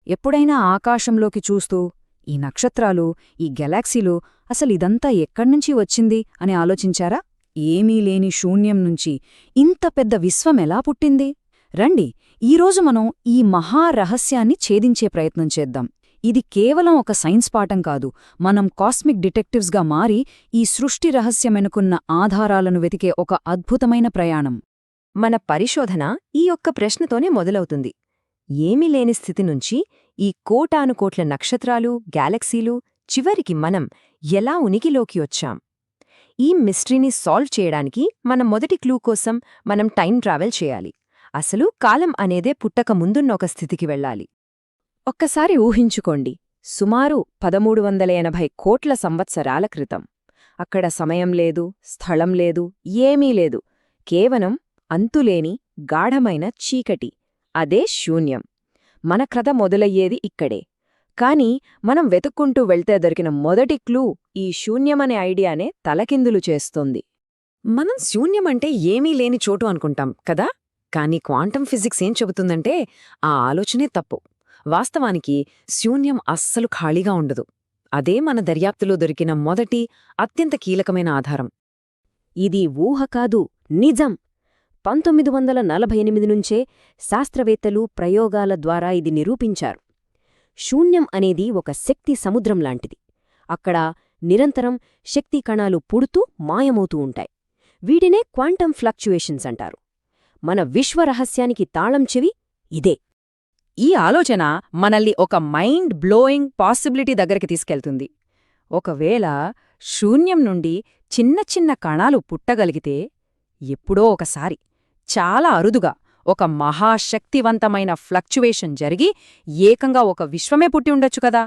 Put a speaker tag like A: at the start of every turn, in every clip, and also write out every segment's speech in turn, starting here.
A: ఎప్పుడైనా ఆకాశంలోకి చూస్తూ ఈ నక్షత్రాలు, ఈ గెలాక్సీలు అసలిదంతా ఎక్కడ్నుంచి వచ్చింది అని ఆలోచించారా? ఏమీ లేని శూన్యం నుంచి ఇంత పెద్ద విశ్వమెలా పుట్టింది? రండి, ఈరోజు మనం ఈ మహారహస్యాన్ని ఛేదించే ప్రయత్నం చేద్దాం. ఇది కేవలం ఒక సైన్స్ పాఠం కాదు, మనం కాస్మిక్ డిటెక్టివ్స్గా మారి ఈ సృష్టి రహస్యమెనుకున్న ఆధారాలను వెతికే ఒక అద్భుతమైన ప్రయాణం.
B: మన పరిశోధన ఈ ఒక్క ప్రశ్నతోనే మొదలవుతుంది. ఏమీ లేని స్థితి నుంచి ఈ కోటానుకోట్ల నక్షత్రాలు, గ్యాలక్సీలు, చివరికి మనం ఎలా ఉనికిలోకి వచ్చాం? ఈ మిస్టరీని సాల్వ్ చేయడానికి మన మొదటి క్లూ కోసం మనం టైం ట్రావెల్ చేయాలి. అసలు కాలం అనేదే పుట్టక ముందున్న ఒక స్థితికి వెళ్ళాలి. ఒక్కసారి ఊహించుకోండి, సుమారు 1380 కోట్ల సంవత్సరాల క్రితం. అక్కడ సమయం లేదు, స్థలం లేదు, ఏమీ లేదు, కేవలం అంతులేని గాఢమైన చీకటి, అదే శూన్యం. మన కథ మొదలయ్యేది ఇక్కడే. కాని మనం వెతుక్కుంటూ వెళ్తే దొరికిన మొదటి క్లూ ఈ శూన్యమనే ఐడియానే తలకిందులు చేస్తోంది. మనం శూన్యమంటే ఏమీ లేని చోటు అనుకుంటాం కదా, కానీ క్వాంటం ఫిజిక్స్ ఏం చెబుతుందంటే ఆ ఆలోచనే తప్పు. వాస్తవానికి శూన్యం అస్సలు ఖాళీగా ఉండదు. అదే మన దర్యాప్తులో దొరికిన మొదటి అత్యంత కీలకమైన ఆధారం. ఇది ఊహ కాదు, నిజం. 1948 నుంచే శాస్త్రవేత్తలు ప్రయోగాల ద్వారా ఇది నిరూపించారు. శూన్యం అనేది ఒక శక్తి సముద్రం లాంటిది. అక్కడ నిరంతరం శక్తి కణాలు పుడుతూ మాయమవుతూ ఉంటాయి. వీటినే క్వాంటం ఫ్లక్చుయేషన్స్ అంటారు. మన విశ్వరహస్యానికి తాళం చెవి ఇదే.
A: ఈ ఆలోచన మనల్ని ఒక మైండ్ బ్లోయింగ్ పాసిబిలిటీ దగ్గరికి తీసుకెళ్తుంది. ఒకవేళ శూన్యం నుండి చిన్న చిన్న కణాలు పుట్టగలిగితే, ఎప్పుడో ఒకసారి చాలా అరుదుగా ఒక మహాశక్తివంతమైన ఫ్లక్చువేషన్ జరిగి ఏకంగా ఒక విశ్వమే పుట్టి ఉండొచ్చు కదా.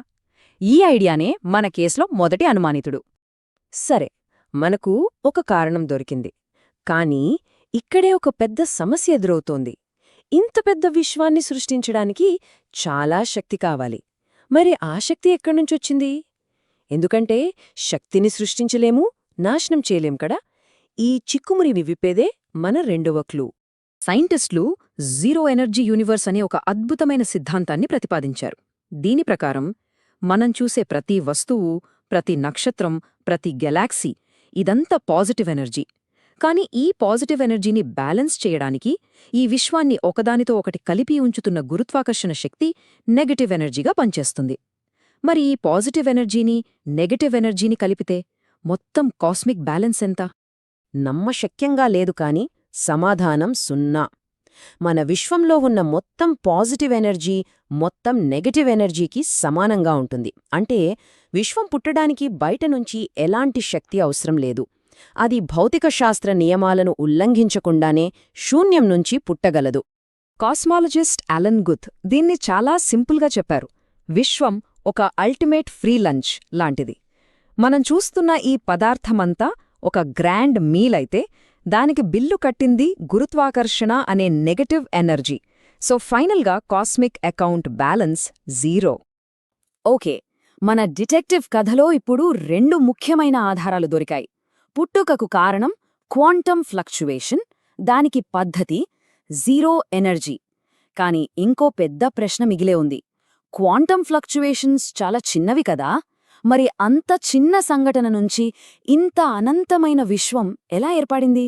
A: ఈ ఐడియానే మన కేసులో మొదటి అనుమానితుడు.
B: సరే, మనకు ఒక కారణం దొరికింది. కానీ ఇక్కడే ఒక పెద్ద సమస్య ఎదురవుతోంది. ఇంత పెద్ద విశ్వాన్ని సృష్టించడానికి చాలా శక్తి కావాలి. మరి ఆ శక్తి ఎక్కడ్నుంచొచ్చింది? ఎందుకంటే శక్తిని సృష్టించలేము, నాశనం చేయలేం కదా. ఈ చిక్కుమురిని విప్పేదే మన రెండవ క్లూ.
A: సైంటిస్టులు జీరో ఎనర్జీ యూనివర్స్ అనే ఒక అద్భుతమైన సిద్ధాంతాన్ని ప్రతిపాదించారు. దీని ప్రకారం మనం చూసే ప్రతి వస్తువు, ప్రతి నక్షత్రం, ప్రతి గెలాక్సీ ఇదంతా పాజిటివ్ ఎనర్జీ. కాని ఈ పాజిటివ్ ఎనర్జీని బ్యాలెన్స్ చేయడానికి ఈ విశ్వాన్ని ఒకదానితో ఒకటి కలిపి ఉంచుతున్న గురుత్వాకర్షణ శక్తి నెగటివ్ ఎనర్జీగా పనిచేస్తుంది. మరి ఈ పాజిటివ్ ఎనర్జీని, నెగటివ్ ఎనర్జీని కలిపితే మొత్తం కాస్మిక్ బ్యాలెన్స్ ఎంత?
B: నమ్మశక్యంగా లేదు కాని సమాధానం 0. మన విశ్వంలో ఉన్న మొత్తం పాజిటివ్ ఎనర్జీ మొత్తం నెగటివ్ ఎనర్జీకి సమానంగా ఉంటుంది. అంటే విశ్వం పుట్టడానికి బయటనుంచి ఎలాంటి శక్తి అవసరం లేదు. అది భౌతికశాస్త్ర నియమాలను ఉల్లంఘించకుండానే శూన్యం నుంచి పుట్టగలదు.
A: కాస్మాలజిస్ట్ అలన్ గుత్ దీన్ని చాలా సింపుల్గా చెప్పారు. విశ్వం ఒక అల్టిమేట్ ఫ్రీ లంచ్ లాంటిది. మనం చూస్తున్న ఈ పదార్థమంతా ఒక గ్రాండ్ మీల్ అయితే, దానికి బిల్లు కట్టింది గురుత్వాకర్షణ అనే నెగటివ్ ఎనర్జీ. సో ఫైనల్గా కాస్మిక్ అకౌంట్ బ్యాలెన్స్ 0. ఓకే, మన డిటెక్టివ్ కథలో ఇప్పుడు 2 ముఖ్యమైన ఆధారాలు దొరికాయి. పుట్టుకకు కారణం క్వాంటం ఫ్లక్చువేషన్, దానికి పద్ధతి జీరో ఎనర్జీ. కాని ఇంకో పెద్ద ప్రశ్న మిగిలే ఉంది. క్వాంటం ఫ్లక్చువేషన్స్ చాలా చిన్నవి కదా, మరి అంత చిన్న సంఘటన నుంచి ఇంత అనంతమైన విశ్వం ఎలా ఏర్పడింది?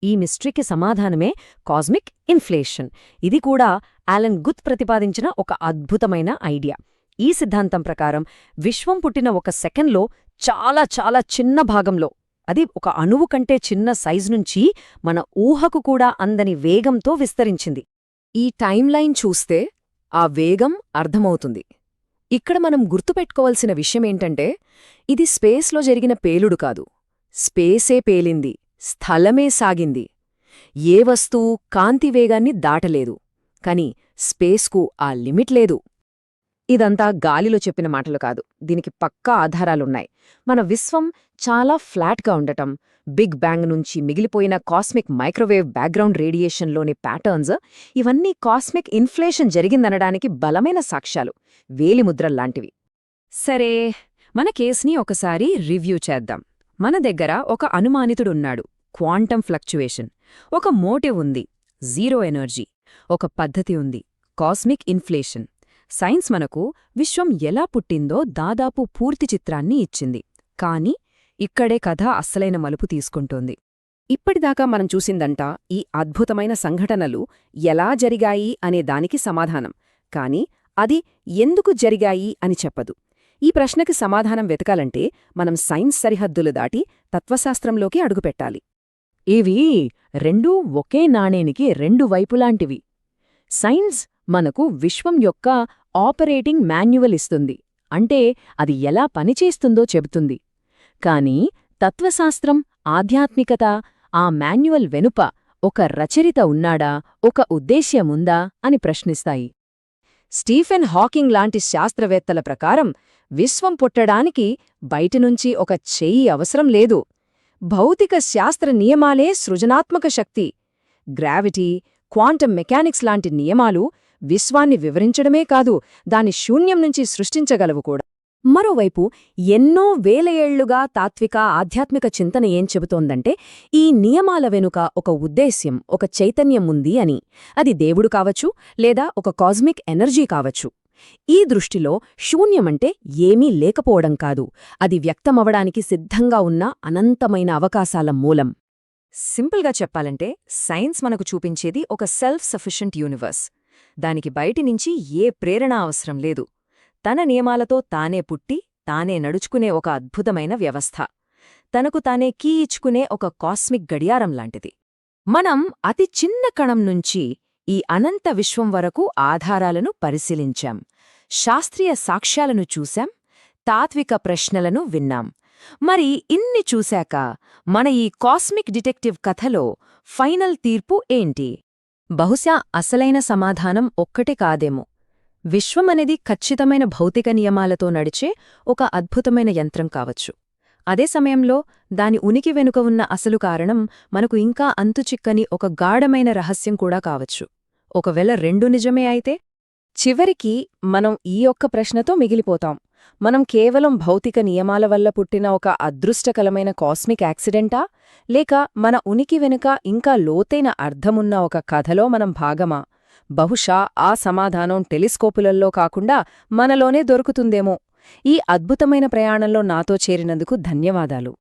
B: ఈ మిస్టరీకి సమాధానమే కాస్మిక్ ఇన్ఫ్లేషన్. ఇది కూడా అలన్ గుత్ ప్రతిపాదించిన ఒక అద్భుతమైన ఐడియా. ఈ సిద్ధాంతం ప్రకారం విశ్వం పుట్టిన ఒక సెకండ్లో చాలా చాలా చిన్న భాగంలో, అది ఒక అణువు కంటే చిన్న సైజు నుంచి మన ఊహకు కూడా అందని వేగంతో విస్తరించింది. ఈ టైంలైన్ చూస్తే ఆ వేగం అర్థమవుతుంది. ఇక్కడ మనం గుర్తుపెట్టుకోవాల్సిన విషయమేంటంటే, ఇది స్పేస్లో జరిగిన పేలుడు కాదు. స్పేసే పేలింది, స్థలమే సాగింది. ఏ వస్తువు కాంతి వేగాన్ని దాటలేదు. కాని స్పేస్కు ఆ లిమిట్ లేదు. ఇదంతా గాలిలో చెప్పిన మాటలు కాదు, దీనికి పక్కా ఆధారాలున్నాయి. మన విశ్వం చాలా ఫ్లాట్గా ఉండటం, బిగ్ బ్యాంగ్ నుంచి మిగిలిపోయిన కాస్మిక్ మైక్రోవేవ్ బ్యాక్గ్రౌండ్ రేడియేషన్లోని ప్యాటర్న్స్, ఇవన్నీ కాస్మిక్ ఇన్ఫ్లేషన్ జరిగిందనడానికి బలమైన సాక్ష్యాలు, వేలిముద్రల్లాంటివి.
A: సరే, మన కేస్ని ఒకసారి రివ్యూ చేద్దాం. మన దగ్గర ఒక అనుమానితుడున్నాడు, క్వాంటం ఫ్లక్చుయేషన్. ఒక మోటివ్ ఉంది, జీరో ఎనర్జీ. ఒక పద్ధతి ఉంది, కాస్మిక్ ఇన్ఫ్లేషన్.
B: సైన్స్ మనకు విశ్వం ఎలా పుట్టిందో దాదాపు పూర్తి చిత్రాన్ని ఇచ్చింది. కాని ఇక్కడే కథ అస్సలైన మలుపు తీసుకుంటోంది. ఇప్పటిదాకా మనం చూసిందంటా ఈ అద్భుతమైన సంఘటనలు ఎలా జరిగాయి అనే దానికి సమాధానం, కాని అది ఎందుకు జరిగాయి అని చెప్పదు. ఈ ప్రశ్నకి సమాధానం వెతకాలంటే మనం సైన్స్ సరిహద్దులు దాటి తత్వశాస్త్రంలోకి అడుగుపెట్టాలి.
A: ఇవి రెండూ ఒకే నాణేనికి రెండు వైపులాంటివి. సైన్స్ మనకు విశ్వం యొక్క ఆపరేటింగ్ మాన్యువల్ ఇస్తుంది, అంటే అది ఎలా పనిచేస్తుందో చెబుతుంది. కాని తత్వశాస్త్రం, ఆధ్యాత్మికత ఆ మాన్యువల్ వెనుక ఒక రచయిత ఉన్నాడా, ఒక ఉద్దేశ్యముందా అని ప్రశ్నిస్తాయి. స్టీఫెన్ హాకింగ్ లాంటి శాస్త్రవేత్తల ప్రకారం విశ్వం పుట్టడానికి బయటినుంచి ఒక చెయ్యి అవసరం లేదు. భౌతిక శాస్త్ర నియమాలే సృజనాత్మక శక్తి. గ్రావిటీ, క్వాంటం మెకానిక్స్ లాంటి నియమాలు విశ్వాన్ని వివరించడమే కాదు, దాని శూన్యం నుంచి సృష్టించగలవు కూడా. మరోవైపు ఎన్నో వేల ఏళ్లుగా తాత్విక, ఆధ్యాత్మిక చింతన ఏం చెబుతోందంటే ఈ నియమాల వెనుక ఒక ఉద్దేశ్యం, ఒక చైతన్యం ఉంది అని. అది దేవుడు కావచ్చు, లేదా ఒక కాస్మిక్ ఎనర్జీ కావచ్చు. ఈ దృష్టిలో శూన్యమంటే ఏమీ లేకపోవడం కాదు, అది వ్యక్తమవడానికి సిద్ధంగా ఉన్న అనంతమైన అవకాశాల మూలం. సింపుల్గా చెప్పాలంటే సైన్స్ మనకు చూపించేది ఒక సెల్ఫ్ సఫిషియెంట్ యూనివర్స్. దానికి బయటినుంచి ఏ ప్రేరణ అవసరం లేదు. తన నియమాలతో తానే పుట్టి, తానే నడుచుకునే ఒక అద్భుతమైన వ్యవస్థ. తనకు తానే కీ ఇచ్చుకునే ఒక కాస్మిక్ గడియారం లాంటిది. మనం అతి చిన్న కణం నుంచి ఈ అనంత విశ్వం వరకు ఆధారాలను పరిశీలించాం, శాస్త్రీయ సాక్ష్యాలను చూశాం, తాత్విక ప్రశ్నలను విన్నాం. మరి ఇన్ని చూశాక మన ఈ కాస్మిక్ డిటెక్టివ్ కథలో ఫైనల్ తీర్పు ఏంటి? బహుశా అసలైన సమాధానం ఒక్కటే కాదేమో. విశ్వమనేది ఖచ్చితమైన భౌతిక నియమాలతో నడిచే ఒక అద్భుతమైన యంత్రం కావచ్చు. అదే సమయంలో దాని ఉనికి వెనుక ఉన్న అసలు కారణం మనకు ఇంకా అంతుచిక్కని ఒక గాఢమైన రహస్యం కూడా కావచ్చు. ఒకవేళ రెండు నిజమే అయితే, చివరికి మనం ఈ ఒక్క ప్రశ్నతో మిగిలిపోతాం. మనం కేవలం భౌతిక నియమాల వల్ల పుట్టిన ఒక అదృష్టకరమైన కాస్మిక్ యాక్సిడెంటా, లేక మన ఉనికి వెనుక ఇంకా లోతైన అర్థమున్న ఒక కథలో మనం భాగమా? బహుశా ఆ సమాధానం టెలిస్కోపులల్లో కాకుండా మనలోనే దొరుకుతుందేమో. ఈ అద్భుతమైన ప్రయాణంలో నాతో చేరినందుకు ధన్యవాదాలు.